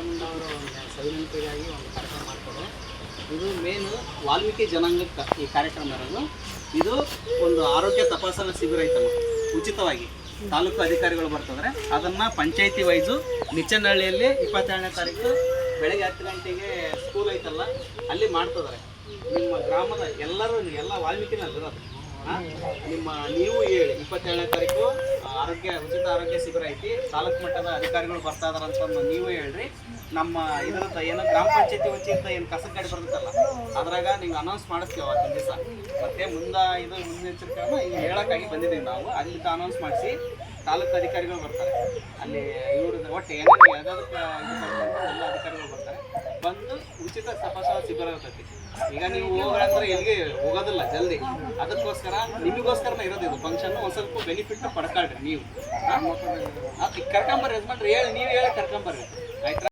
ಚಾಮುಂಡವರು ಸವಿನೆನಪಿಗಾಗಿ ಒಂದು ಕಾರ್ಯಕ್ರಮ ಮಾಡ್ತಾರೆ. ಇದು ಮೇನು ವಾಲ್ಮೀಕಿ ಜನಾಂಗಕ್ಕೆ ಈ ಕಾರ್ಯಕ್ರಮ ಇರೋದು. ಇದು ಒಂದು ಆರೋಗ್ಯ ತಪಾಸಣಾ ಶಿಬಿರ ಐತಲ್ಲ, ಉಚಿತವಾಗಿ ತಾಲೂಕು ಅಧಿಕಾರಿಗಳು ಬರ್ತಂದ್ರೆ ಅದನ್ನು ಪಂಚಾಯತಿ ವೈಸು ನಿಚ್ಚನಹಳ್ಳಿಯಲ್ಲಿ 22ನೇ ತಾರೀಕು ಬೆಳಗ್ಗೆ 10 ಗಂಟೆಗೆ ಸ್ಕೂಲ್ ಐತಲ್ಲ ಅಲ್ಲಿ ಮಾಡ್ತಿದ್ದಾರೆ. ನಿಮ್ಮ ಗ್ರಾಮದ ಎಲ್ಲರೂ ಎಲ್ಲ ವಾಲ್ಮೀಕಿನಲ್ಲಿರೋದು ನೀವು ಹೇಳಿ 22ನೇ ತಾರೀಕು ಉಚಿತ ಆರೋಗ್ಯ ಶಿಬಿರ ಐತಿ, ತಾಲೂಕು ಮಟ್ಟದ ಅಧಿಕಾರಿಗಳು ಬರ್ತಾ ಇದಾರೆ ಅಂತ ನೀವು ಹೇಳ್ರಿ. ನಮ್ಮ ಇದರದ್ದು ಏನೋ ಗ್ರಾಮ ಪಂಚಾಯತಿ ವತಿಯಿಂದ ಏನು ಕಸದ ಗಾಡಿ ಬರ್ತೈತಲ್ಲ ಅದ್ರಾಗ ನೀವು ಅನೌನ್ಸ್ ಮಾಡಿಸ್ತೀವಿ ಅವತ್ತಿನ ದಿವಸ. ಮತ್ತೆ ಮುನ್ನೆಚ್ಚರಿಕೆಯನ್ನು ಈಗ ಹೇಳೋಕ್ಕಾಗಿ ಬಂದಿದ್ದೀವಿ ನಾವು. ಅಲ್ಲಿಂದ ಅನೌನ್ಸ್ ಮಾಡಿಸಿ ತಾಲೂಕು ಅಧಿಕಾರಿಗಳು ಬರ್ತಾರೆ. ಅಲ್ಲಿ ಇವ್ರದ್ದು ಒಟ್ಟು ಏನೇನು ಯಾವುದಾದ್ರು ಎಲ್ಲ ಅಧಿಕಾರಿಗಳು ಬರ್ತಾರೆ. ಬಂದು ಉಚಿತ ತಪಾಸಣಾ ಶಿಬಿರ ಇರ್ತೈತಿ. ಈಗ ನೀವು ಹೋಗ್ರಂದ್ರೆ ಎಲ್ಲಿಗೆ ಹೋಗೋದಿಲ್ಲ ಜಲ್ದಿ, ಅದಕ್ಕೋಸ್ಕರ ನಿಮಗೋಸ್ಕರನೇ ಇರೋದು ಇದು ಫಂಕ್ಷನ್. ಒಂದು ಸ್ವಲ್ಪ ಬೆನಿಫಿಟ್ ಪಡ್ಕೊಳ್ರಿ ನೀವು. ಕರ್ಕೊಂಬರ್ರಿ ಯಜಮಾನ್ರಿ, ಹೇಳಿ ನೀವು ಹೇಳಿ ಕರ್ಕೊಂಬರ್ರಿ ಆಯ್ತಾ.